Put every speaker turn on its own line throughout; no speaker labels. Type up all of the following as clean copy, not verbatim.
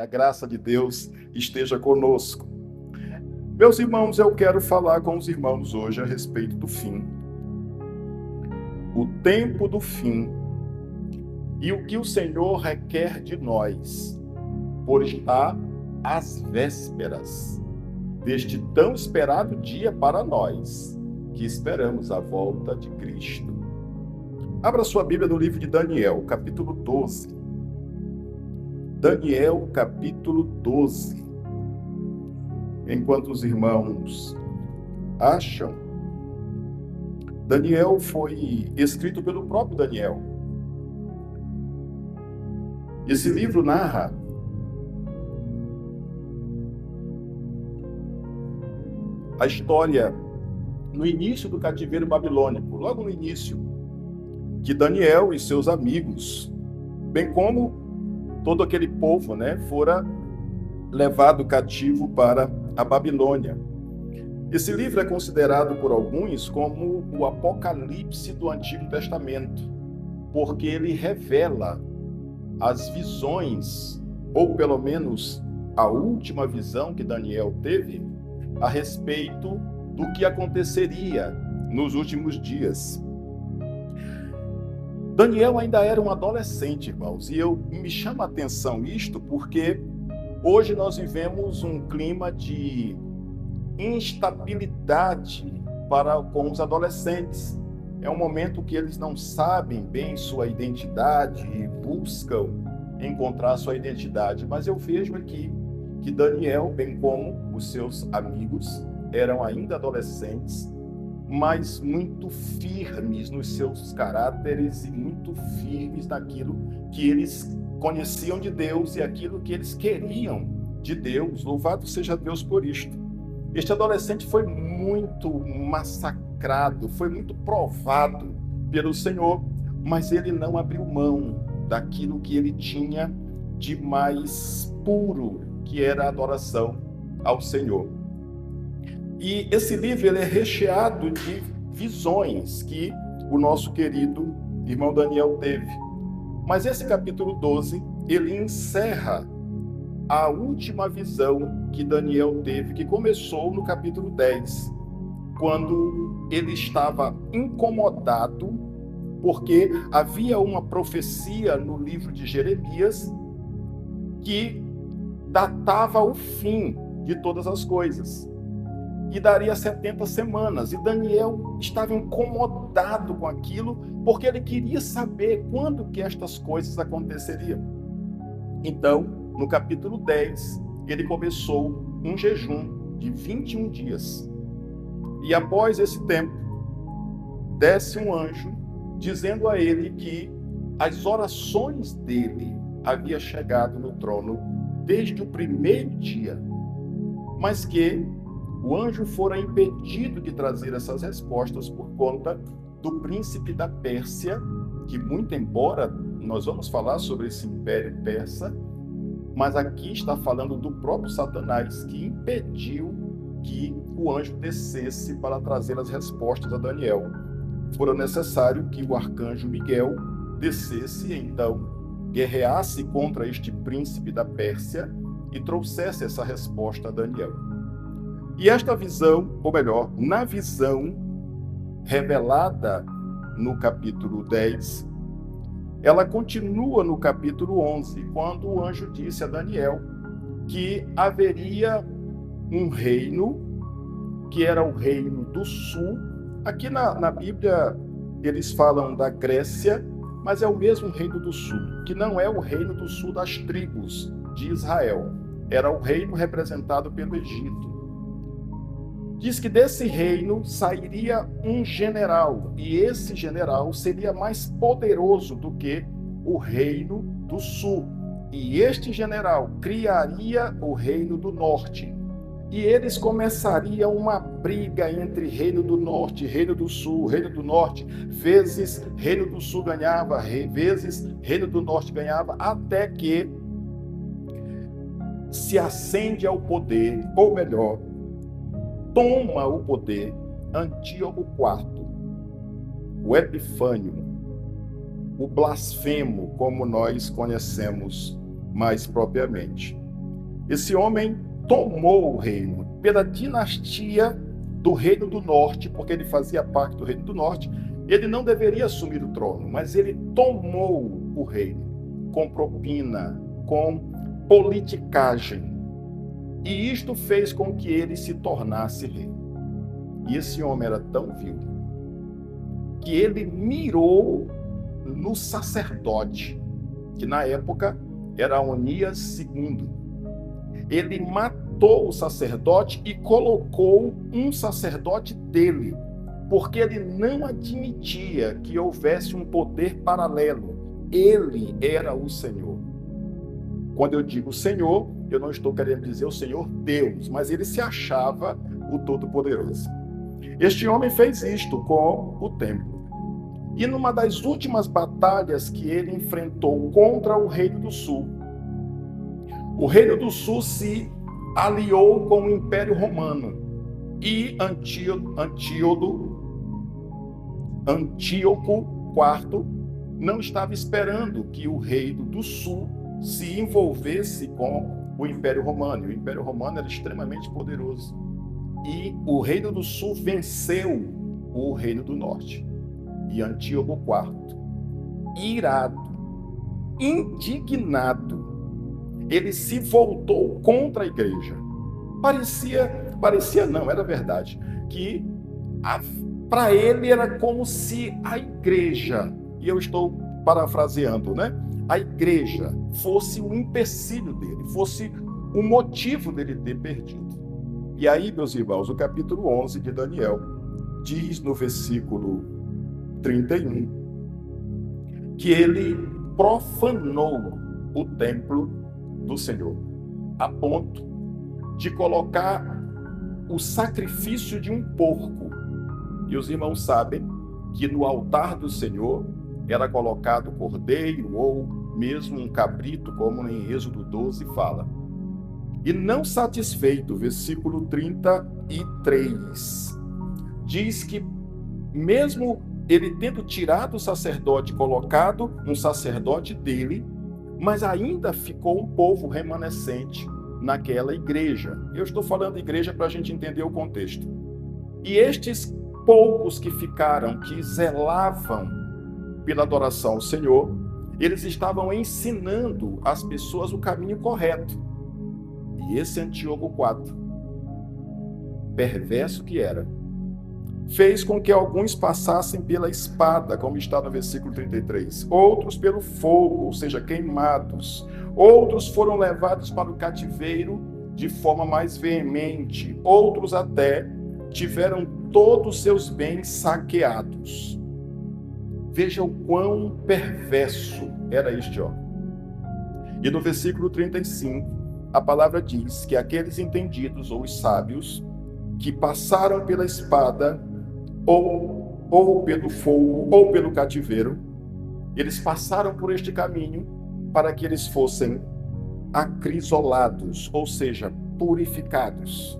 A graça de Deus esteja conosco. Meus irmãos, eu quero falar com os irmãos hoje a respeito do fim. O tempo do fim e o que o Senhor requer de nós, por estar às vésperas deste tão esperado dia para nós, que esperamos a volta de Cristo. Abra sua Bíblia no livro de Daniel, capítulo 12. Daniel, capítulo 12. Enquanto os irmãos acham, Daniel foi escrito pelo próprio Daniel. Esse livro narra a história no início do cativeiro babilônico, logo no início, que Daniel e seus amigos, bem como todo aquele povo, fora levado cativo para a Babilônia. Esse livro é considerado por alguns como o Apocalipse do Antigo Testamento, porque ele revela as visões, ou pelo menos a última visão que Daniel teve a respeito do que aconteceria nos últimos dias. Daniel ainda era um adolescente, irmãos, e me chama a atenção isto porque hoje nós vivemos um clima de instabilidade com os adolescentes. É um momento que eles não sabem bem sua identidade e buscam encontrar sua identidade. Mas eu vejo aqui que Daniel, bem como os seus amigos, eram ainda adolescentes, mas muito firmes nos seus caráteres e muito firmes naquilo que eles conheciam de Deus e aquilo que eles queriam de Deus. Louvado seja Deus por isto. Este adolescente foi muito massacrado, foi muito provado pelo Senhor, mas ele não abriu mão daquilo que ele tinha de mais puro, que era a adoração ao Senhor. E esse livro ele é recheado de visões que o nosso querido irmão Daniel teve. Mas esse capítulo 12, ele encerra a última visão que Daniel teve, que começou no capítulo 10, quando ele estava incomodado, porque havia uma profecia no livro de Jeremias que datava o fim de todas as coisas. E daria 70 semanas. E Daniel estava incomodado com aquilo, porque ele queria saber quando que estas coisas aconteceriam. Então, no capítulo 10, ele começou um jejum de 21 dias. E após esse tempo, desce um anjo, dizendo a ele que as orações dele haviam chegado no trono desde o primeiro dia, mas que o anjo fora impedido de trazer essas respostas por conta do príncipe da Pérsia, que muito embora nós vamos falar sobre esse império persa, mas aqui está falando do próprio Satanás, que impediu que o anjo descesse para trazer as respostas a Daniel. Fora necessário que o arcanjo Miguel descesse e então guerreasse contra este príncipe da Pérsia e trouxesse essa resposta a Daniel. E esta visão, ou melhor, na visão revelada no capítulo 10, ela continua no capítulo 11, quando o anjo disse a Daniel que haveria um reino, que era o reino do sul. Aqui na Bíblia eles falam da Grécia, mas é o mesmo reino do sul, que não é o reino do sul das tribos de Israel. Era o reino representado pelo Egito. Diz que desse reino sairia um general, e esse general seria mais poderoso do que o reino do sul. E este general criaria o reino do norte. E eles começariam uma briga entre reino do norte, reino do sul, reino do norte. Vezes reino do sul ganhava, vezes reino do norte ganhava, até que se ascende ao poder, ou melhor, toma o poder Antíoco IV, o Epifânio, o blasfemo, como nós conhecemos mais propriamente. Esse homem tomou o reino pela dinastia do Reino do Norte, porque ele fazia parte do Reino do Norte. Ele não deveria assumir o trono, mas ele tomou o reino com propina, com politicagem. E isto fez com que ele se tornasse rei. E esse homem era tão vil que ele mirou no sacerdote, que na época era Onias II. Ele matou o sacerdote e colocou um sacerdote dele, porque ele não admitia que houvesse um poder paralelo. Ele era o Senhor. Quando eu digo Senhor, eu não estou querendo dizer o Senhor Deus, mas ele se achava o Todo-Poderoso. Este homem fez isto com o templo. E numa das últimas batalhas que ele enfrentou contra o Reino do Sul, o Reino do Sul se aliou com o Império Romano e Antíoco IV não estava esperando que o Reino do Sul se envolvesse com o Império Romano. O Império Romano era extremamente poderoso. E o Reino do Sul venceu o Reino do Norte. E Antíoco IV, irado, indignado, ele se voltou contra a igreja. Parecia não, era verdade, que para ele era como se a igreja, e eu estou parafraseando, né? A igreja fosse o empecilho dele, fosse o motivo dele ter perdido. E aí, meus irmãos, o capítulo 11 de Daniel diz no versículo 31 que ele profanou o templo do Senhor, a ponto de colocar o sacrifício de um porco. E os irmãos sabem que no altar do Senhor era colocado cordeiro ou mesmo um cabrito, como em Êxodo 12 fala. E não satisfeito, versículo 33, diz que mesmo ele tendo tirado o sacerdote, colocado um sacerdote dele, mas ainda ficou um povo remanescente naquela igreja. Eu estou falando igreja para a gente entender o contexto. E estes poucos que ficaram, que zelavam pela adoração ao Senhor, eles estavam ensinando às pessoas o caminho correto. E esse Antíoco IV, perverso que era, fez com que alguns passassem pela espada, como está no versículo 33, outros pelo fogo, ou seja, queimados, outros foram levados para o cativeiro de forma mais veemente, outros até tiveram todos os seus bens saqueados. Veja o quão perverso era este homem. E no versículo 35, a palavra diz que aqueles entendidos, ou os sábios, que passaram pela espada, ou pelo fogo, ou pelo cativeiro, eles passaram por este caminho para que eles fossem acrisolados, ou seja, purificados.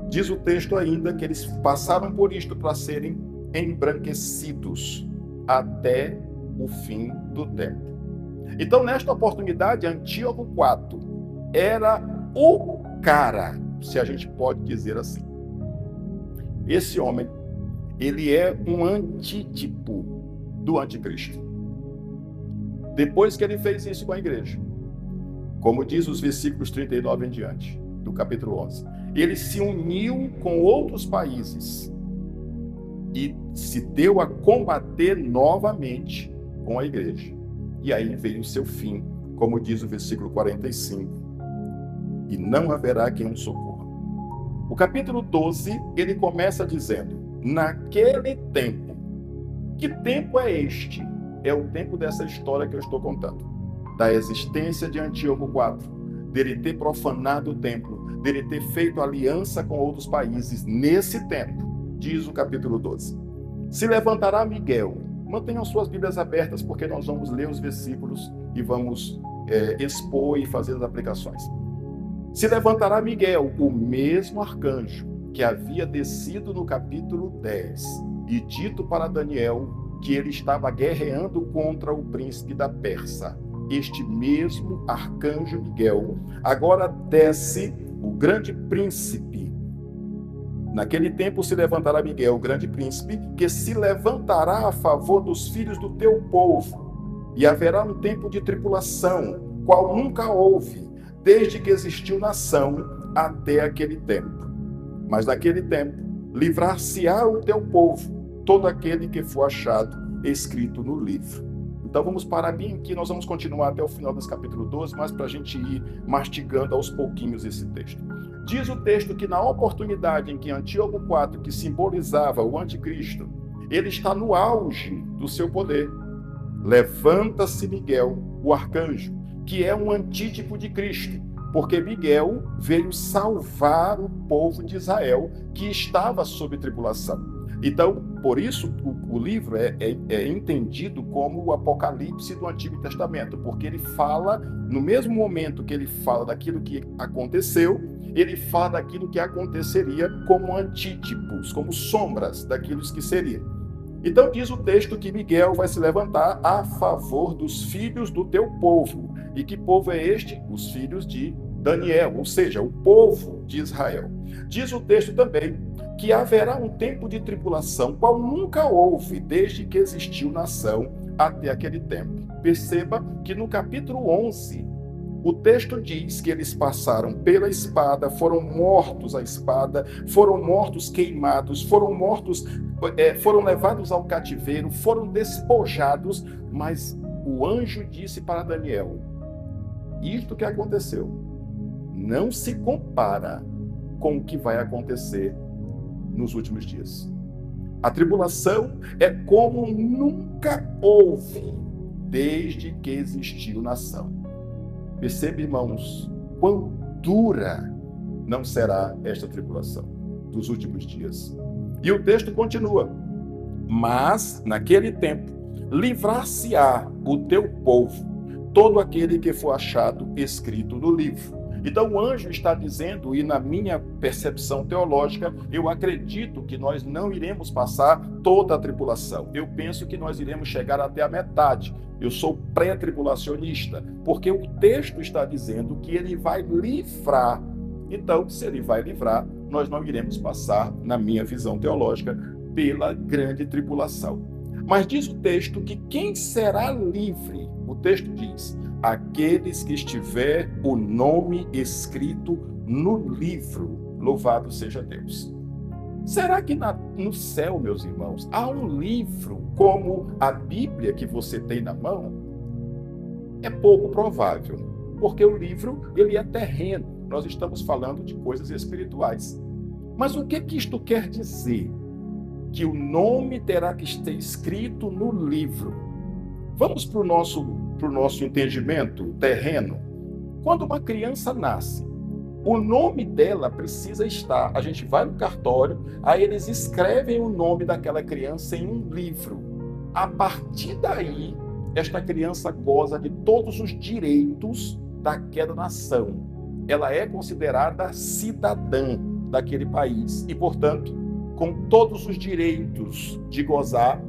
Diz o texto ainda que eles passaram por isto para serem embranquecidos até o fim do tempo. Então, nesta oportunidade, Antíoco IV era o cara, se a gente pode dizer assim. Esse homem, ele é um antítipo do anticristo. Depois que ele fez isso com a igreja, como diz os versículos 39 em diante, do capítulo 11, ele se uniu com outros países e se deu a combater novamente com a igreja. E aí veio o seu fim, como diz o versículo 45, e não haverá quem o socorra. O capítulo 12, ele começa dizendo, naquele tempo. Que tempo é este? É o tempo dessa história que eu estou contando, da existência de Antíoco IV, dele ter profanado o templo, dele ter feito aliança com outros países. Nesse tempo, diz o capítulo 12, se levantará Miguel. Mantenham suas Bíblias abertas, porque nós vamos ler os versículos e vamos expor e fazer as aplicações. Se levantará Miguel, o mesmo arcanjo que havia descido no capítulo 10 e dito para Daniel que ele estava guerreando contra o príncipe da Pérsia. este mesmo arcanjo Miguel, agora desce o grande príncipe. Naquele tempo se levantará Miguel, o grande príncipe, que se levantará a favor dos filhos do teu povo. E haverá um tempo de tribulação, qual nunca houve, desde que existiu nação até aquele tempo. Mas naquele tempo, livrar-se-á o teu povo, todo aquele que for achado escrito no livro. Então vamos parar bem aqui, nós vamos continuar até o final desse capítulo 12, mas para a gente ir mastigando aos pouquinhos esse texto. Diz o texto que na oportunidade em que Antíoco IV, que simbolizava o anticristo, ele está no auge do seu poder, levanta-se Miguel, o arcanjo, que é um antítipo de Cristo, porque Miguel veio salvar o povo de Israel que estava sob tribulação. Então, por isso, o livro é entendido como o Apocalipse do Antigo Testamento, porque ele fala, no mesmo momento que ele fala daquilo que aconteceu, ele fala daquilo que aconteceria como antítipos, como sombras daquilo que seria. Então, diz o texto que Miguel vai se levantar a favor dos filhos do teu povo. E que povo é este? Os filhos de Daniel, ou seja, o povo de Israel. Diz o texto também que haverá um tempo de tribulação, qual nunca houve desde que existiu nação até aquele tempo. Perceba que no capítulo 11, o texto diz que eles passaram pela espada, foram mortos à espada, foram mortos queimados, foram levados ao cativeiro, foram despojados, mas o anjo disse para Daniel: isto que aconteceu não se compara com o que vai acontecer nos últimos dias. A tribulação é como nunca houve desde que existiu nação. Percebe, irmãos, quão dura não será esta tribulação dos últimos dias. E o texto continua: mas naquele tempo livrar-se-á o teu povo, todo aquele que for achado escrito no livro. Então o anjo está dizendo, e na minha percepção teológica, eu acredito que nós não iremos passar toda a tribulação. Eu penso que nós iremos chegar até a metade. Eu sou pré-tribulacionista, porque o texto está dizendo que ele vai livrar. Então, se ele vai livrar, nós não iremos passar, na minha visão teológica, pela grande tribulação. Mas diz o texto que quem será livre? O texto diz: aqueles que estiver o nome escrito no livro. Louvado seja Deus. Será que no céu, meus irmãos, há um livro como a Bíblia que você tem na mão? É pouco provável, porque o livro ele é terreno. Nós estamos falando de coisas espirituais. Mas o que isto quer dizer? Que o nome terá que estar escrito no livro. Vamos para o nosso entendimento terreno. Quando uma criança nasce, o nome dela precisa estar. A gente vai no cartório, aí eles escrevem o nome daquela criança em um livro. A partir daí, esta criança goza de todos os direitos daquela nação. Ela é considerada cidadã daquele país e, portanto, com todos os direitos de gozar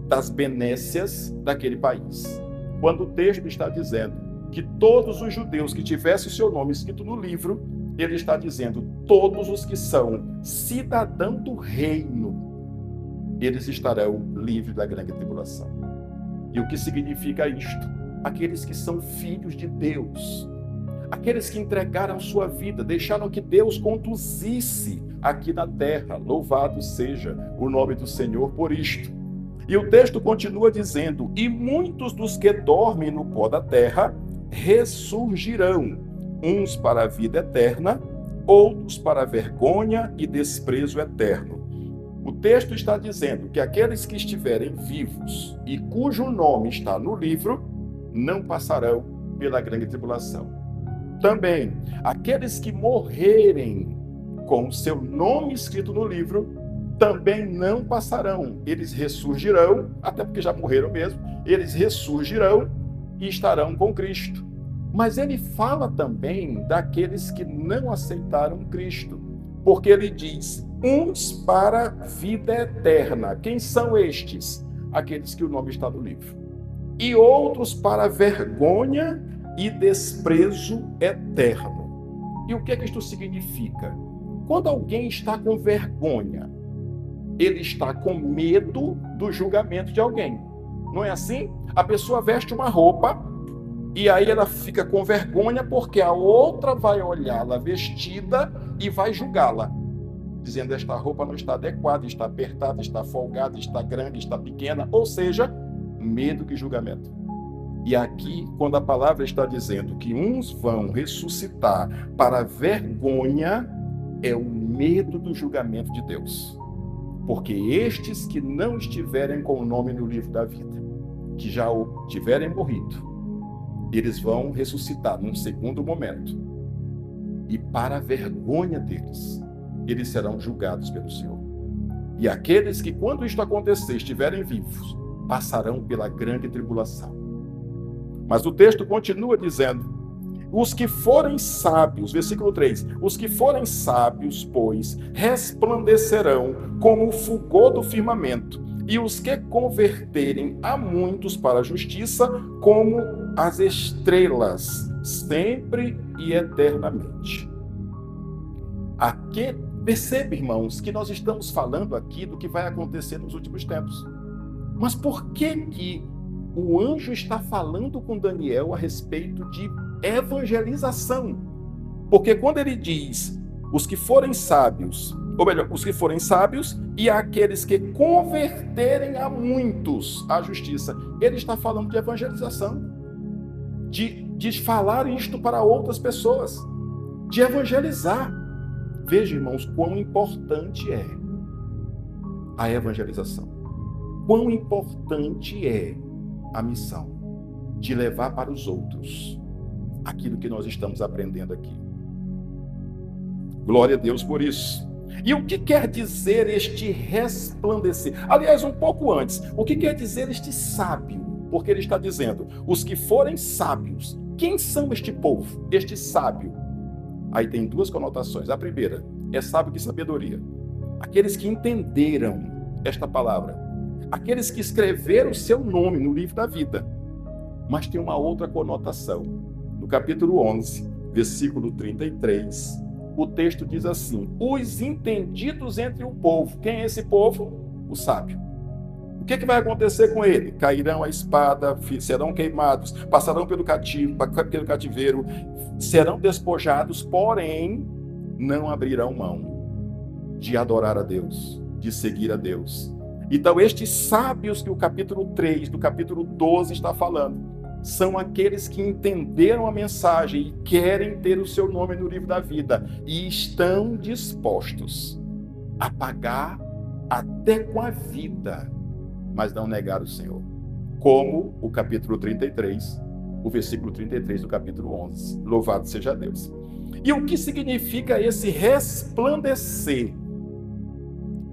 das benécias daquele país. Quando o texto está dizendo que todos os judeus que tivessem o seu nome escrito no livro, ele está dizendo todos os que são cidadãos do reino, eles estarão livres da grande tribulação. E o que significa isto? Aqueles que são filhos de Deus, aqueles que entregaram sua vida, deixaram que Deus conduzisse aqui na terra. Louvado seja o nome do Senhor por isto. E o texto continua dizendo: e muitos dos que dormem no pó da terra ressurgirão, uns para a vida eterna, outros para a vergonha e desprezo eterno. O texto está dizendo que aqueles que estiverem vivos e cujo nome está no livro, não passarão pela grande tribulação. Também, aqueles que morrerem com o seu nome escrito no livro, também não passarão. Eles ressurgirão, até porque já morreram mesmo, eles ressurgirão e estarão com Cristo. Mas ele fala também daqueles que não aceitaram Cristo, porque ele diz: uns para a vida eterna. Quem são estes? Aqueles que o nome está no livro. e outros para vergonha e desprezo eterno. E o que é que isto significa? Quando alguém está com vergonha, ele está com medo do julgamento de alguém. Não é assim? A pessoa veste uma roupa e aí ela fica com vergonha porque a outra vai olhá-la vestida e vai julgá-la, dizendo: esta roupa não está adequada, está apertada, está folgada, está grande, está pequena. Ou seja, medo de julgamento. E aqui, quando a palavra está dizendo que uns vão ressuscitar para vergonha, é o medo do julgamento de Deus. Porque estes que não estiverem com o nome no livro da vida, que já tiverem morrido, eles vão ressuscitar num segundo momento. E para a vergonha deles, eles serão julgados pelo Senhor. E aqueles que, quando isto acontecer, estiverem vivos, passarão pela grande tribulação. Mas o texto continua dizendo: os que forem sábios, versículo 3, os que forem sábios, pois, resplandecerão como o fulgor do firmamento, e os que converterem a muitos para a justiça, como as estrelas, sempre e eternamente. Aqui, percebe, irmãos, que nós estamos falando aqui do que vai acontecer nos últimos tempos. Mas por que o anjo está falando com Daniel a respeito de evangelização? Porque quando ele diz os que forem sábios, ou melhor, os que forem sábios e aqueles que converterem a muitos à justiça, ele está falando de evangelização, de falar isto para outras pessoas, de evangelizar. Veja, irmãos, quão importante é a evangelização, quão importante é a missão de levar para os outros aquilo que nós estamos aprendendo aqui. Glória a Deus por isso. E o que quer dizer este resplandecer? Aliás, um pouco antes, o que quer dizer este sábio? Porque ele está dizendo, os que forem sábios. Quem são este povo, este sábio? Aí tem duas conotações. A primeira é sábio de sabedoria. Aqueles que entenderam esta palavra. Aqueles que escreveram o seu nome no livro da vida. Mas tem uma outra conotação. No capítulo 11, versículo 33, o texto diz assim: os entendidos entre o povo. Quem é esse povo? O sábio. O que vai acontecer com ele? Cairão a espada, serão queimados, passarão pelo cativeiro, serão despojados, porém não abrirão mão de adorar a Deus, de seguir a Deus. Então, estes sábios que o capítulo 3 do capítulo 12 está falando, são aqueles que entenderam a mensagem e querem ter o seu nome no livro da vida e estão dispostos a pagar até com a vida, mas não negar o Senhor. Como o capítulo 33, o versículo 33 do capítulo 11. Louvado seja Deus. E o que significa esse resplandecer?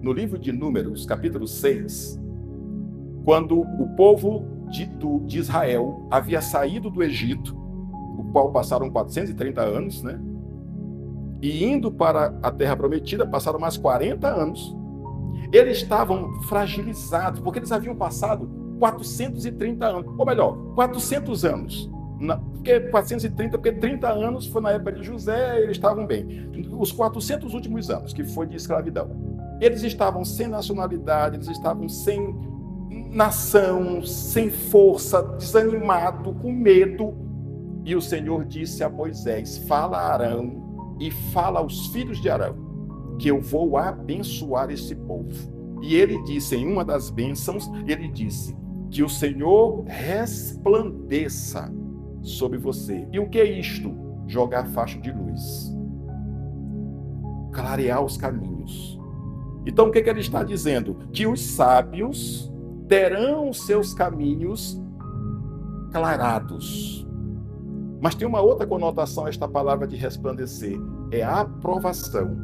No livro de Números, capítulo 6, quando o povo de Israel havia saído do Egito, o qual passaram 430 anos, né? E indo para a terra prometida, passaram mais 40 anos. Eles estavam fragilizados, porque eles haviam passado 430 anos, ou melhor, 400 anos. Porque 430, porque 30 anos foi na época de José, eles estavam bem. Os 400 últimos anos, que foi de escravidão, eles estavam sem nacionalidade, eles estavam sem nação, sem força, desanimado, com medo. E o Senhor disse a Moisés: fala a Arão e fala aos filhos de Arão, que eu vou abençoar esse povo. E ele disse, em uma das bênçãos, ele disse que o Senhor resplandeça sobre você. E o que é isto? Jogar facho de luz, clarear os caminhos. Então o que ele está dizendo? Que os sábios terão os seus caminhos clarados. Mas tem uma outra conotação a esta palavra de resplandecer, é a aprovação.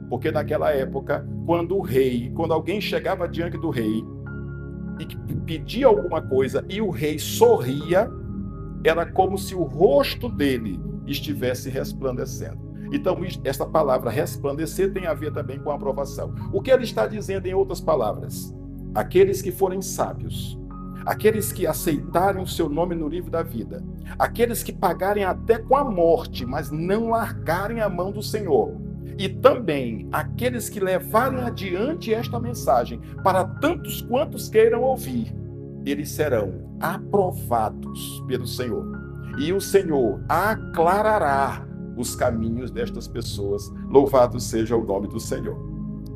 Porque naquela época, quando alguém chegava diante do rei e pedia alguma coisa e o rei sorria, era como se o rosto dele estivesse resplandecendo. Então, esta palavra resplandecer tem a ver também com a aprovação. O que ele está dizendo em outras palavras? Aqueles que forem sábios, aqueles que aceitarem o seu nome no livro da vida, aqueles que pagarem até com a morte, mas não largarem a mão do Senhor, e também aqueles que levarem adiante esta mensagem para tantos quantos queiram ouvir, eles serão aprovados pelo Senhor. E o Senhor aclarará os caminhos destas pessoas. Louvado seja o nome do Senhor.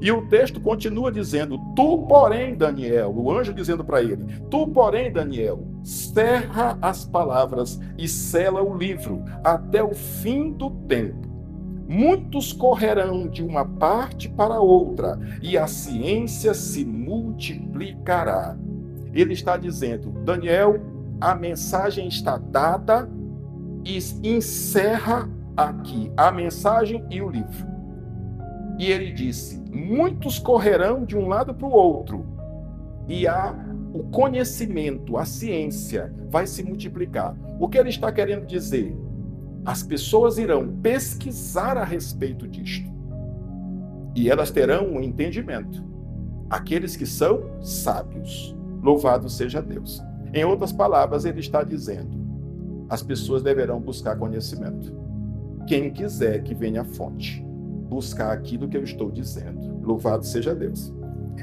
E o texto continua dizendo: tu, porém, Daniel, o anjo dizendo para ele, tu, porém, Daniel, cerra as palavras e sela o livro até o fim do tempo. Muitos correrão de uma parte para outra, e a ciência se multiplicará. Ele está dizendo: Daniel, a mensagem está dada, e encerra aqui a mensagem e o livro. E ele disse: muitos correrão de um lado para o outro, e o conhecimento, a ciência vai se multiplicar. O que ele está querendo dizer? As pessoas irão pesquisar a respeito disto, e elas terão um entendimento. Aqueles que são sábios. Louvado seja Deus. Em outras palavras, ele está dizendo: as pessoas deverão buscar conhecimento. Quem quiser que venha à fonte, buscar aquilo que eu estou dizendo. Louvado seja Deus.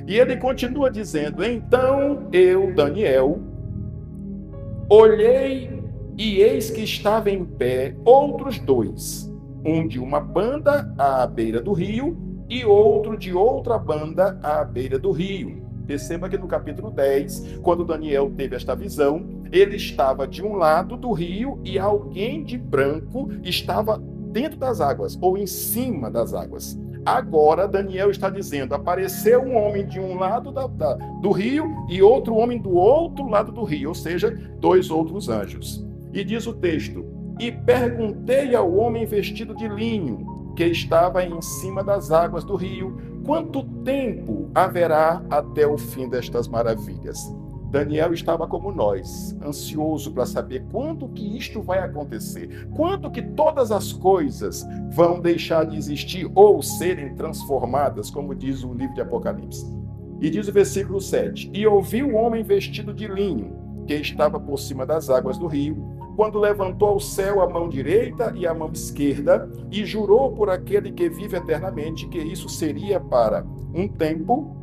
E ele continua dizendo: então eu, Daniel, olhei e eis que estava em pé outros dois, um de uma banda à beira do rio e outro de outra banda à beira do rio. Perceba que no capítulo 10, quando Daniel teve esta visão, ele estava de um lado do rio e alguém de branco estava dentro das águas, ou em cima das águas. Agora, Daniel está dizendo: apareceu um homem de um lado do rio e outro homem do outro lado do rio, ou seja, dois outros anjos. E diz o texto: e perguntei ao homem vestido de linho, que estava em cima das águas do rio, quanto tempo haverá até o fim destas maravilhas? Daniel estava como nós, ansioso para saber quando que isto vai acontecer, quando que todas as coisas vão deixar de existir ou serem transformadas, como diz o livro de Apocalipse. E diz o versículo 7, e ouvi o homem vestido de linho, que estava por cima das águas do rio, quando levantou ao céu a mão direita e a mão esquerda, e jurou por aquele que vive eternamente, que isso seria para um tempo,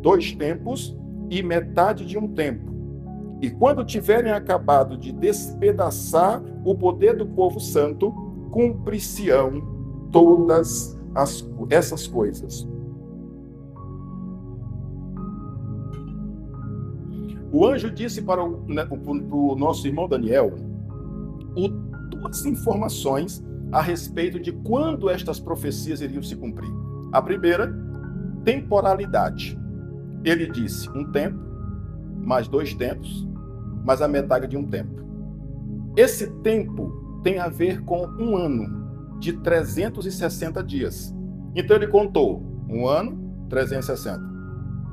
2 tempos, e metade de um tempo. E quando tiverem acabado de despedaçar o poder do povo santo, cumprir-se-ão todas essas coisas. O anjo disse para o nosso irmão Daniel 2 informações a respeito de quando estas profecias iriam se cumprir. A primeira, temporalidade. Ele disse 1 tempo, mais 2 tempos, mais a metade de um tempo. Esse tempo tem a ver com 1 ano, de 360 dias. Então ele contou 1 ano, 360,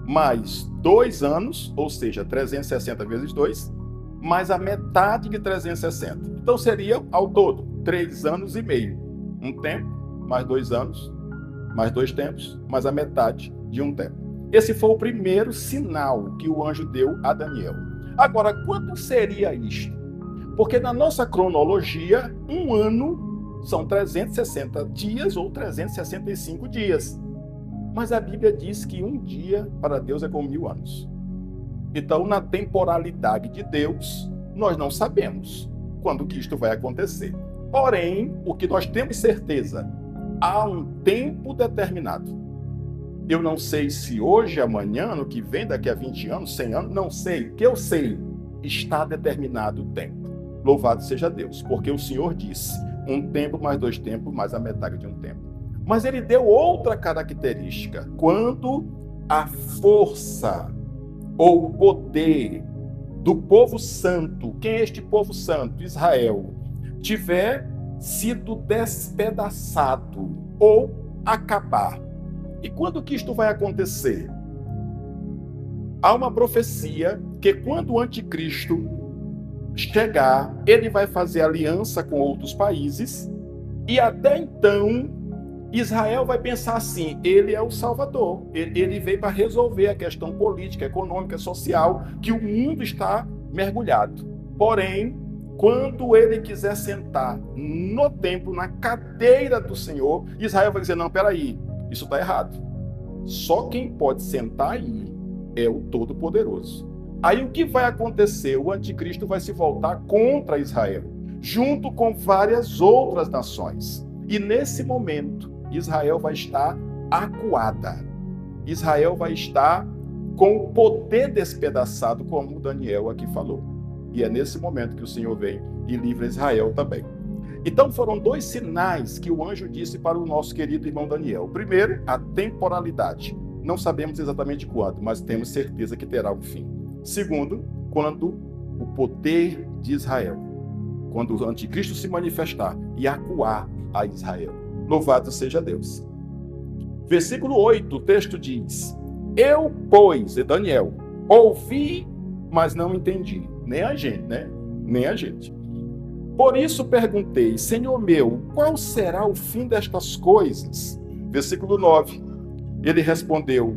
mais 2 anos, ou seja, 360 vezes 2, mais a metade de 360. Então seria, ao todo, 3 anos e meio. 1 tempo, mais 2 anos, mais 2 tempos, mais a metade de um tempo. Esse foi o primeiro sinal que o anjo deu a Daniel. Agora, quanto seria isto? Porque na nossa cronologia, 1 ano são 360 dias ou 365 dias. Mas a Bíblia diz que 1 dia para Deus é como 1000 anos. Então, na temporalidade de Deus, nós não sabemos quando que isto vai acontecer. Porém, o que nós temos certeza, há um tempo determinado. Eu não sei se hoje, amanhã, ano que vem, daqui a 20 anos, 100 anos, não sei. O que eu sei, está determinado o tempo. Louvado seja Deus, porque o Senhor disse 1 tempo mais 2 tempos, mais a metade de um tempo. Mas ele deu outra característica. Quando a força ou o poder do povo santo, quem é este povo santo? Israel, tiver sido despedaçado ou acabar. E quando que isto vai acontecer? Há uma profecia que quando o anticristo chegar, ele vai fazer aliança com outros países e até então Israel vai pensar assim: ele é o Salvador, ele veio para resolver a questão política, econômica, social, que o mundo está mergulhado. Porém, quando ele quiser sentar no templo, na cadeira do Senhor, Israel vai dizer: não, peraí, isso está errado. Só quem pode sentar aí é o Todo-Poderoso. Aí o que vai acontecer? O anticristo vai se voltar contra Israel, junto com várias outras nações. E nesse momento, Israel vai estar acuada. Israel vai estar com o poder despedaçado, como Daniel aqui falou. E é nesse momento que o Senhor vem e livra Israel também. Então foram dois sinais que o anjo disse para o nosso querido irmão Daniel. Primeiro, a temporalidade. Não sabemos exatamente quando, mas temos certeza que terá um fim. Segundo, quando o poder de Israel, quando o anticristo se manifestar e acuar a Israel. Louvado seja Deus. Versículo 8, o texto diz: eu, pois, e Daniel, ouvi, mas não entendi. Nem a gente, né? Nem a gente. Por isso perguntei: Senhor meu, qual será o fim destas coisas? Versículo 9. Ele respondeu: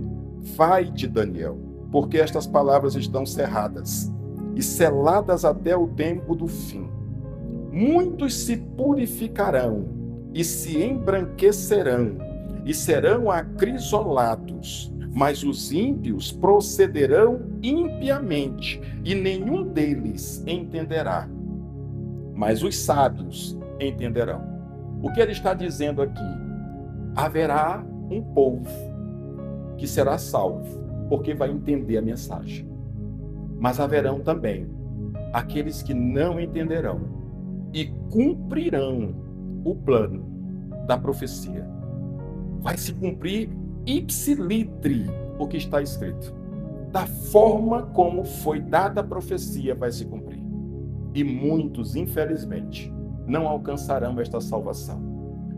vai-te, Daniel, porque estas palavras estão cerradas e seladas até o tempo do fim. Muitos se purificarão e se embranquecerão e serão acrisolados, mas os ímpios procederão impiamente e nenhum deles entenderá. Mas os sábios entenderão. O que ele está dizendo aqui? Haverá um povo que será salvo, porque vai entender a mensagem. Mas haverão também aqueles que não entenderão e cumprirão o plano da profecia. Vai se cumprir ipsilitri o que está escrito. Da forma como foi dada a profecia vai se cumprir. E muitos, infelizmente, não alcançarão esta salvação.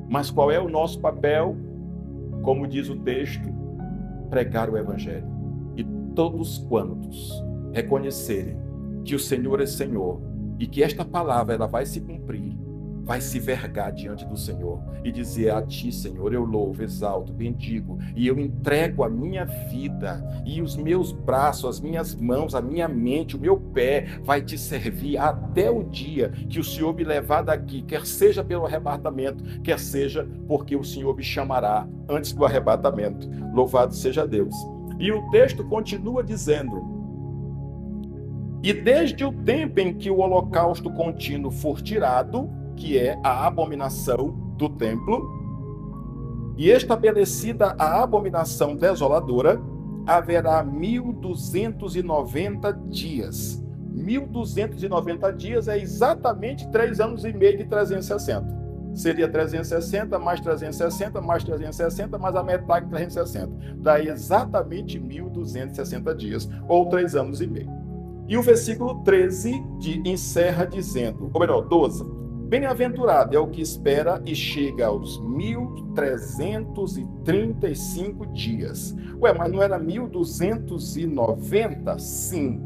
Mas qual é o nosso papel? Como diz o texto, pregar o Evangelho. E todos quantos reconhecerem que o Senhor é Senhor e que esta palavra ela vai se cumprir, vai se vergar diante do Senhor e dizer: a ti, Senhor, eu louvo, exalto, bendigo, e eu entrego a minha vida e os meus braços, as minhas mãos, a minha mente, o meu pé vai te servir até o dia que o Senhor me levar daqui, quer seja pelo arrebatamento, quer seja porque o Senhor me chamará antes do arrebatamento. Louvado seja Deus. E o texto continua dizendo: e desde o tempo em que o holocausto contínuo for tirado, que é a abominação do templo, e estabelecida a abominação desoladora, haverá 1290 dias. 1290 dias é exatamente 3 anos e meio de 360. Seria 360 mais 360 mais 360 mais a metade de 360. Daí exatamente 1260 dias, ou 3 anos e meio. E o versículo 13 encerra dizendo, ou melhor, 12. Bem-aventurado é o que espera e chega aos 1335 dias. Ué, mas não era 1290? Sim,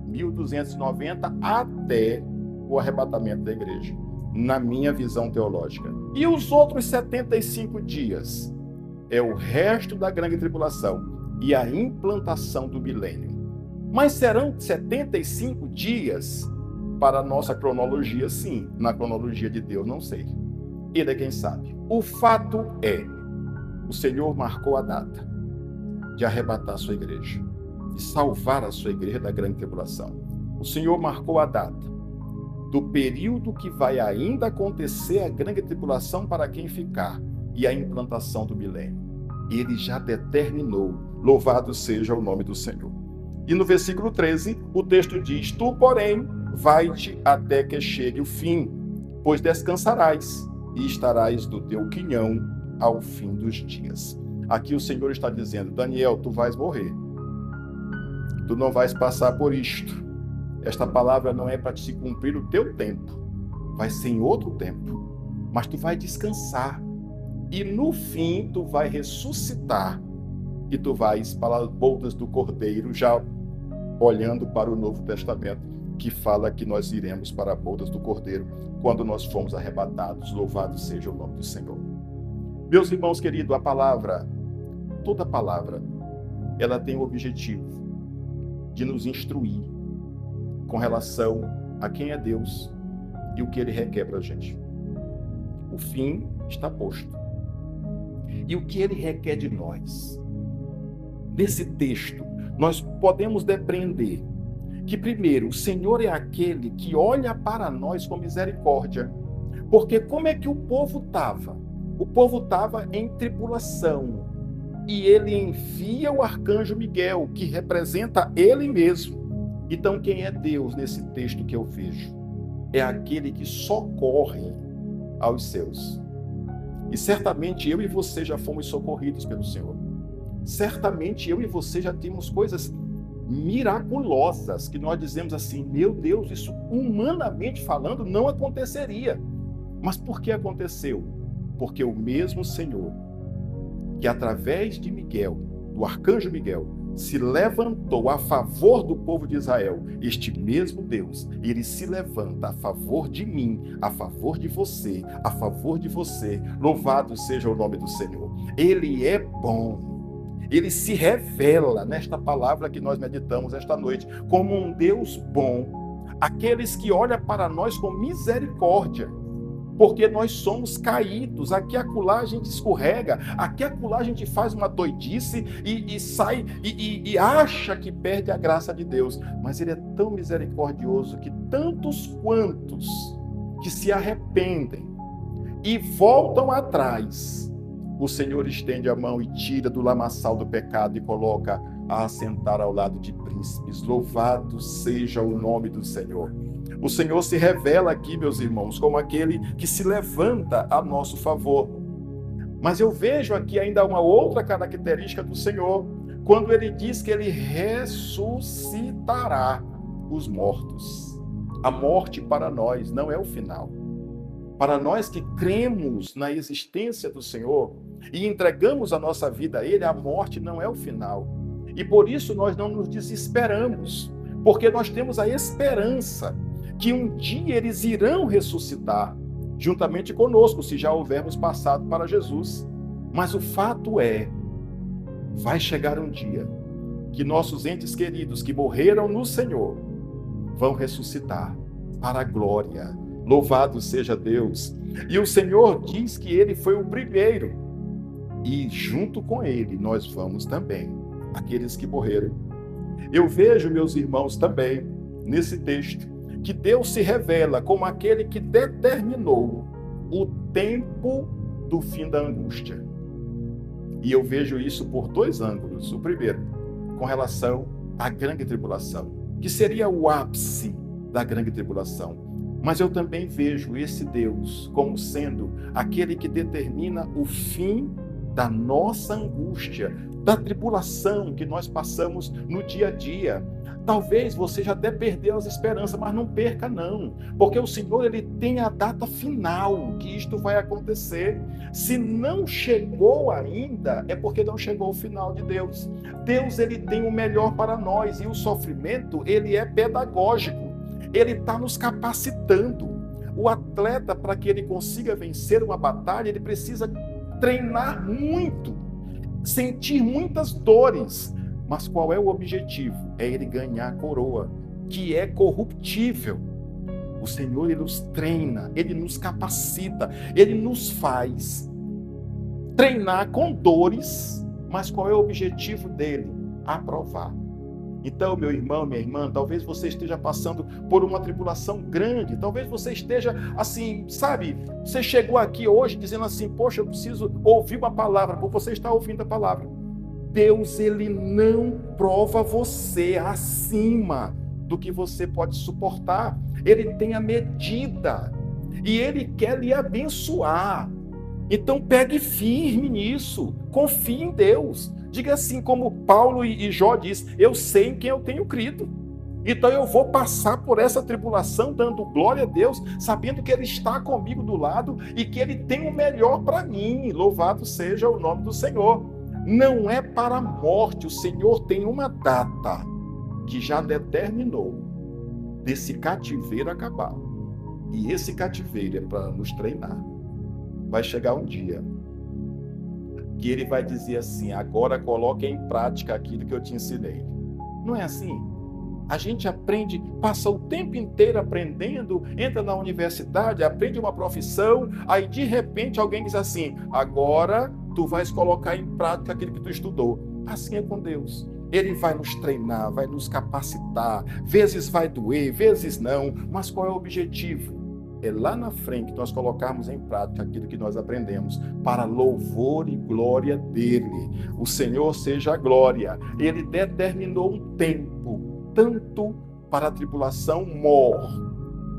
1290 até o arrebatamento da igreja, na minha visão teológica. E os outros 75 dias? É o resto da grande tribulação e a implantação do milênio. Mas serão 75 dias? Para a nossa cronologia, sim. Na cronologia de Deus, não sei. Ele é quem sabe. O fato é, o Senhor marcou a data de arrebatar a sua igreja, de salvar a sua igreja da grande tribulação. O Senhor marcou a data do período que vai ainda acontecer a grande tribulação para quem ficar e a implantação do milênio. Ele já determinou. Louvado seja o nome do Senhor. E no versículo 13, o texto diz: tu, porém, vai-te até que chegue o fim, pois descansarás e estarás do teu quinhão ao fim dos dias. Aqui o Senhor está dizendo: Daniel, tu vais morrer. Tu não vais passar por isto. Esta palavra não é para se cumprir o teu tempo. Vai ser em outro tempo. Mas tu vai descansar. E no fim tu vai ressuscitar. E tu vais para as bodas do Cordeiro, já olhando para o Novo Testamento, que fala que nós iremos para as bodas do Cordeiro quando nós formos arrebatados. Louvado seja o nome do Senhor. Meus irmãos queridos, a palavra, toda palavra, ela tem o objetivo de nos instruir com relação a quem é Deus e o que Ele requer para a gente. O fim está posto. E o que Ele requer de nós? Nesse texto, nós podemos depreender que, primeiro, o Senhor é aquele que olha para nós com misericórdia. Porque como é que o povo estava? O povo estava em tribulação. E Ele envia o arcanjo Miguel, que representa Ele mesmo. Então, quem é Deus nesse texto que eu vejo? É aquele que socorre aos seus. E certamente eu e você já fomos socorridos pelo Senhor. Certamente eu e você já temos coisas miraculosas que nós dizemos assim, meu Deus, isso humanamente falando não aconteceria. Mas por que aconteceu? Porque o mesmo Senhor, que através de Miguel, do arcanjo Miguel, se levantou a favor do povo de Israel, este mesmo Deus, ele se levanta a favor de mim, a favor de você, a favor de você. Louvado seja o nome do Senhor. Ele é bom. Ele se revela nesta palavra que nós meditamos esta noite, como um Deus bom, aqueles que olham para nós com misericórdia, porque nós somos caídos, aqui acolá a gente escorrega, aqui acolá a gente faz uma doidice e sai e acha que perde a graça de Deus, mas Ele é tão misericordioso que tantos quantos que se arrependem e voltam atrás, o Senhor estende a mão e tira do lamaçal do pecado e coloca a assentar ao lado de príncipes. Louvado seja o nome do Senhor. O Senhor se revela aqui, meus irmãos, como aquele que se levanta a nosso favor. Mas eu vejo aqui ainda uma outra característica do Senhor, quando Ele diz que Ele ressuscitará os mortos. A morte para nós não é o final. Para nós que cremos na existência do Senhor e entregamos a nossa vida a Ele, a morte não é o final. E por isso nós não nos desesperamos, porque nós temos a esperança que um dia eles irão ressuscitar, juntamente conosco, se já houvermos passado para Jesus. Mas o fato é, vai chegar um dia que nossos entes queridos que morreram no Senhor vão ressuscitar para a glória. Louvado seja Deus. E o Senhor diz que Ele foi o primeiro. E junto com Ele nós vamos também, aqueles que morreram. Eu vejo, meus irmãos, também, nesse texto, que Deus se revela como aquele que determinou o tempo do fim da angústia. E eu vejo isso por dois ângulos. O primeiro, com relação à grande tribulação, que seria o ápice da grande tribulação. Mas eu também vejo esse Deus como sendo aquele que determina o fim da nossa angústia, da tribulação que nós passamos no dia a dia. Talvez você já até perdeu as esperanças, mas não perca não, porque o Senhor ele tem a data final que isto vai acontecer. Se não chegou ainda, é porque não chegou o final de Deus. Deus ele tem o melhor para nós e o sofrimento ele é pedagógico. Ele está nos capacitando. O atleta, para que ele consiga vencer uma batalha, ele precisa treinar muito, sentir muitas dores. Mas qual é o objetivo? É ele ganhar a coroa, que é corruptível. O Senhor, ele nos treina, ele nos capacita, ele nos faz treinar com dores, mas qual é o objetivo dele? Aprovar. Então, meu irmão, minha irmã, talvez você esteja passando por uma tribulação grande, talvez você esteja assim, sabe, você chegou aqui hoje dizendo assim, poxa, eu preciso ouvir uma palavra, porque você está ouvindo a palavra. Deus, ele não prova você acima do que você pode suportar. Ele tem a medida e ele quer lhe abençoar. Então pegue firme nisso, confie em Deus. Diga assim como Paulo e Jó diz, eu sei em quem eu tenho crido. Então eu vou passar por essa tribulação dando glória a Deus, sabendo que Ele está comigo do lado e que Ele tem o melhor para mim. Louvado seja o nome do Senhor. Não é para a morte, o Senhor tem uma data que já determinou desse cativeiro acabar. E esse cativeiro é para nos treinar. Vai chegar um dia que ele vai dizer assim: agora coloque em prática aquilo que eu te ensinei. Não é assim? A gente aprende, passa o tempo inteiro aprendendo, entra na universidade, aprende uma profissão, aí de repente alguém diz assim: agora tu vais colocar em prática aquilo que tu estudou. Assim é com Deus. Ele vai nos treinar, vai nos capacitar, vezes vai doer, vezes não, mas qual é o objetivo? É lá na frente nós colocarmos em prática aquilo que nós aprendemos, para louvor e glória dele. O Senhor seja a glória. Ele determinou um tempo, tanto para a tribulação mor,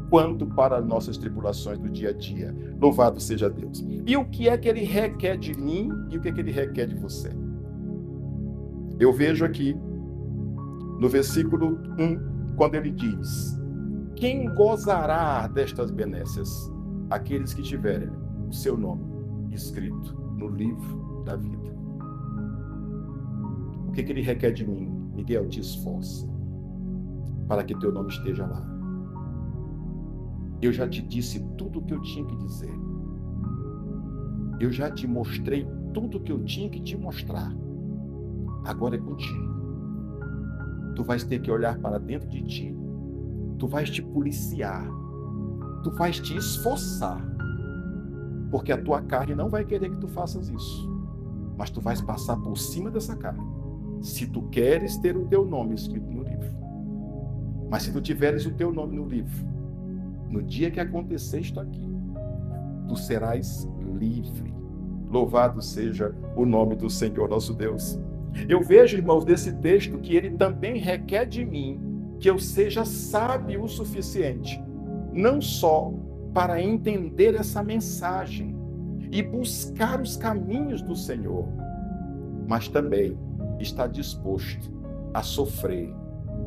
quanto para as nossas tribulações do dia a dia. Louvado seja Deus. E o que é que ele requer de mim e o que é que ele requer de você? Eu vejo aqui, no versículo 1, quando ele diz: quem gozará destas benécias? Aqueles que tiverem o seu nome escrito no livro da vida. O que ele requer de mim? Miguel, te esforça para que teu nome esteja lá. Eu já te disse tudo o que eu tinha que dizer. Eu já te mostrei tudo o que eu tinha que te mostrar. Agora é contigo. Tu vais ter que olhar para dentro de ti. Tu vais te policiar. Tu vais te esforçar. Porque a tua carne não vai querer que tu faças isso. Mas tu vais passar por cima dessa carne. Se tu queres ter o teu nome escrito no livro. Mas se tu tiveres o teu nome no livro, no dia que acontecer isto aqui, tu serás livre. Louvado seja o nome do Senhor nosso Deus. Eu vejo, irmãos, desse texto que ele também requer de mim que eu seja sábio o suficiente, não só para entender essa mensagem e buscar os caminhos do Senhor, mas também estar disposto a sofrer,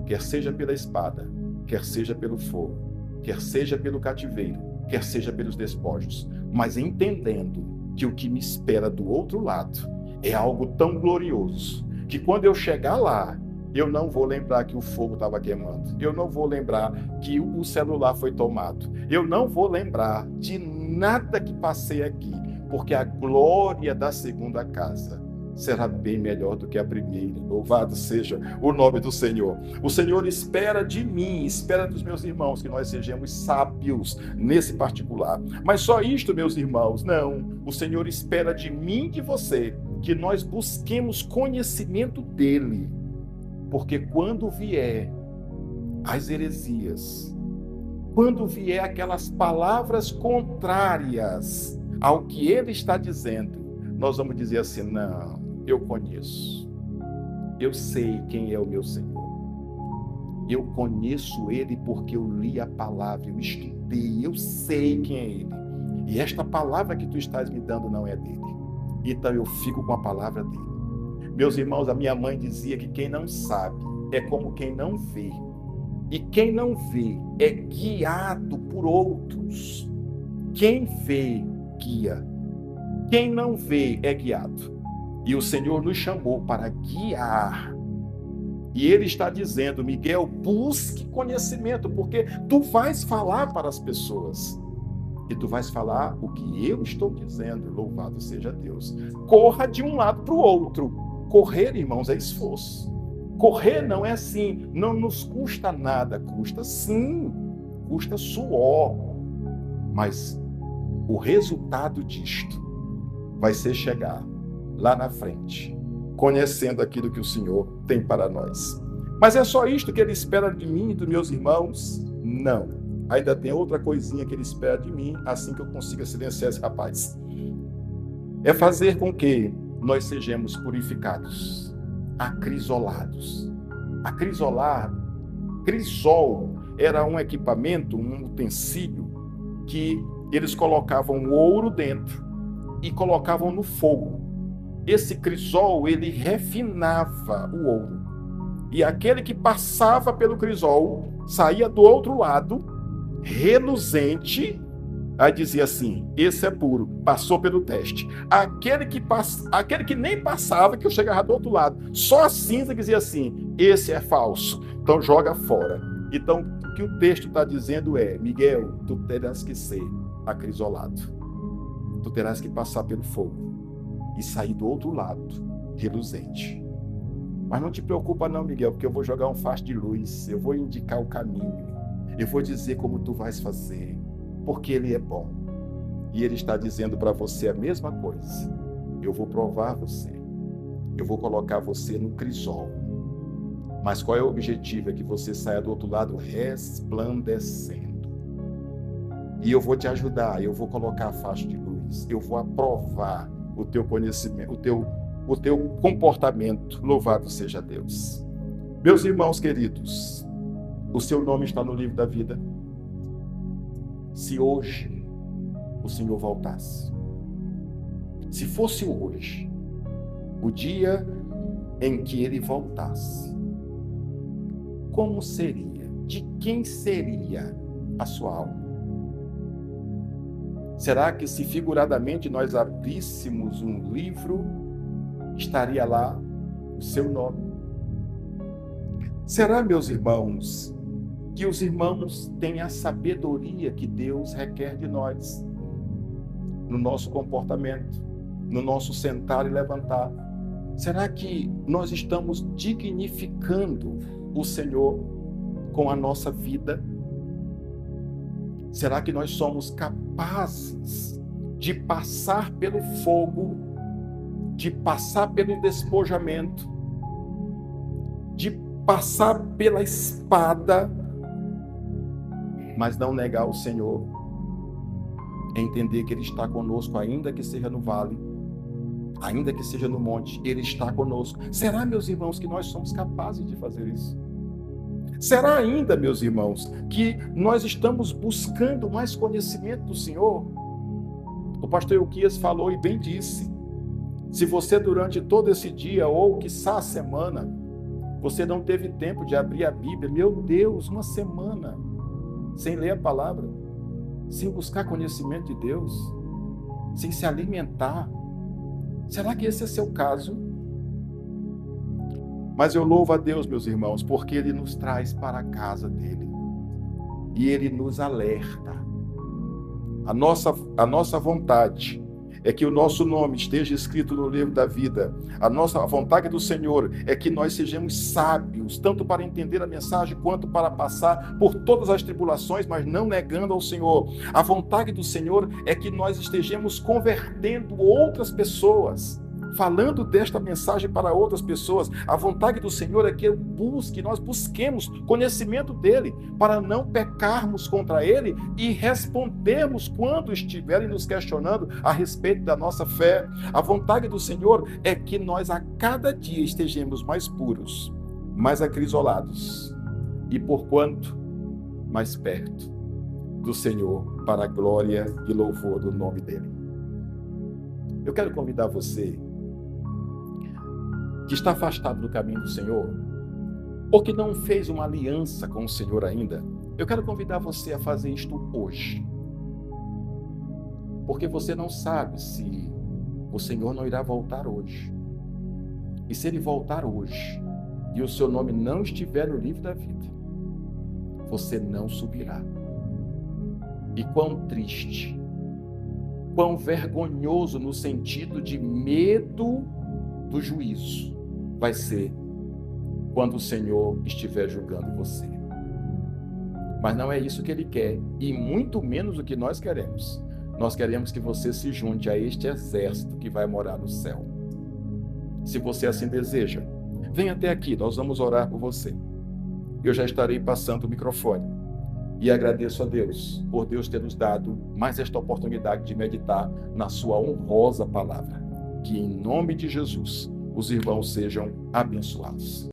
quer seja pela espada, quer seja pelo fogo, quer seja pelo cativeiro, quer seja pelos despojos, mas entendendo que o que me espera do outro lado é algo tão glorioso, que quando eu chegar lá, eu não vou lembrar que o fogo estava queimando. Eu não vou lembrar que o celular foi tomado. Eu não vou lembrar de nada que passei aqui, porque a glória da segunda casa será bem melhor do que a primeira. Louvado seja o nome do Senhor. O Senhor espera de mim, espera dos meus irmãos, que nós sejamos sábios nesse particular. Mas só isto, meus irmãos, não. O Senhor espera de mim e de você que nós busquemos conhecimento dele. Porque quando vier as heresias, quando vier aquelas palavras contrárias ao que ele está dizendo, nós vamos dizer assim: não, eu conheço, eu sei quem é o meu Senhor, eu conheço ele porque eu li a palavra, eu estudei, eu sei quem é ele, e esta palavra que tu estás me dando não é dele, então eu fico com a palavra dele. Meus irmãos, a minha mãe dizia que quem não sabe é como quem não vê. E quem não vê é guiado por outros. Quem vê, guia. Quem não vê é guiado. E o Senhor nos chamou para guiar. E Ele está dizendo: Miguel, busque conhecimento, porque tu vais falar para as pessoas. E tu vais falar o que eu estou dizendo. Louvado seja Deus. Corra de um lado para o outro. Correr, irmãos, é esforço. Correr não é assim, não nos custa nada, custa sim, custa suor. Mas o resultado disto vai ser chegar lá na frente, conhecendo aquilo que o Senhor tem para nós. Mas é só isto que Ele espera de mim e dos meus irmãos? Não. Ainda tem outra coisinha que Ele espera de mim, assim que eu consiga silenciar esse rapaz. É fazer com que nós sejamos purificados, acrisolados. Acrisolar, crisol, era um equipamento, um utensílio que eles colocavam o ouro dentro e colocavam no fogo. Esse crisol, ele refinava o ouro. E aquele que passava pelo crisol saía do outro lado, reluzente. Aí dizia assim: esse é puro, passou pelo teste. Aquele que nem passava, que eu chegava do outro lado, só a cinza, dizia assim: esse é falso, então joga fora. Então, o que o texto está dizendo é: Miguel, tu terás que ser acrisolado. Tu terás que passar pelo fogo. e sair do outro lado, reluzente. Mas não te preocupa não, Miguel, porque eu vou jogar um facho de luz, eu vou indicar o caminho, eu vou dizer como tu vais fazer, porque Ele é bom. E Ele está dizendo para você a mesma coisa. Eu vou provar você, eu vou colocar você no crisol. Mas qual é o objetivo? É que você saia do outro lado resplandecendo. E eu vou te ajudar, eu vou colocar a faixa de luz, eu vou aprovar o teu conhecimento, o teu comportamento. Louvado seja Deus. Meus irmãos queridos, o seu nome está no livro da vida. Se hoje o Senhor voltasse, se fosse hoje o dia em que Ele voltasse, como seria? De quem seria a sua alma? Será que se figuradamente nós abríssemos um livro, estaria lá o seu nome? Será, meus irmãos, que os irmãos têm a sabedoria que Deus requer de nós, no nosso comportamento, no nosso sentar e levantar? Será que nós estamos dignificando o Senhor com a nossa vida? Será que nós somos capazes de passar pelo fogo, de passar pelo despojamento, de passar pela espada, mas não negar o Senhor, entender que Ele está conosco, ainda que seja no vale, ainda que seja no monte, Ele está conosco? Será, meus irmãos, que nós somos capazes de fazer isso? Será ainda, meus irmãos, que nós estamos buscando mais conhecimento do Senhor? O pastor Euquias falou e bem disse: se você durante todo esse dia, ou quiçá a semana, você não teve tempo de abrir a Bíblia, meu Deus, uma semana, sem ler a palavra, sem buscar conhecimento de Deus, sem se alimentar, será que esse é seu caso? Mas eu louvo a Deus, meus irmãos, porque Ele nos traz para a casa dEle. E Ele nos alerta. A nossa vontade é que o nosso nome esteja escrito no livro da vida. A vontade do Senhor é que nós sejamos sábios, tanto para entender a mensagem, quanto para passar por todas as tribulações, mas não negando ao Senhor. A vontade do Senhor é que nós estejamos convertendo outras pessoas, falando desta mensagem para outras pessoas. A vontade do Senhor é que nós busquemos conhecimento dEle, para não pecarmos contra Ele e respondermos quando estiverem nos questionando a respeito da nossa fé. A vontade do Senhor é que nós a cada dia estejamos mais puros, mais acrisolados e, porquanto, mais perto do Senhor, para a glória e louvor do nome dEle. Eu quero convidar você que está afastado do caminho do Senhor, ou que não fez uma aliança com o Senhor ainda, eu quero convidar você a fazer isto hoje. Porque você não sabe se o Senhor não irá voltar hoje. E se Ele voltar hoje, e o seu nome não estiver no livro da vida, você não subirá. E quão triste, quão vergonhoso no sentido de medo do juízo vai ser quando o Senhor estiver julgando você. Mas não é isso que Ele quer, e muito menos o que nós queremos. Nós queremos que você se junte a este exército que vai morar no céu. Se você assim deseja, venha até aqui, nós vamos orar por você. Eu já estarei passando o microfone. E agradeço a Deus por Deus ter nos dado mais esta oportunidade de meditar na sua honrosa palavra. Que em nome de Jesus os irmãos sejam abençoados.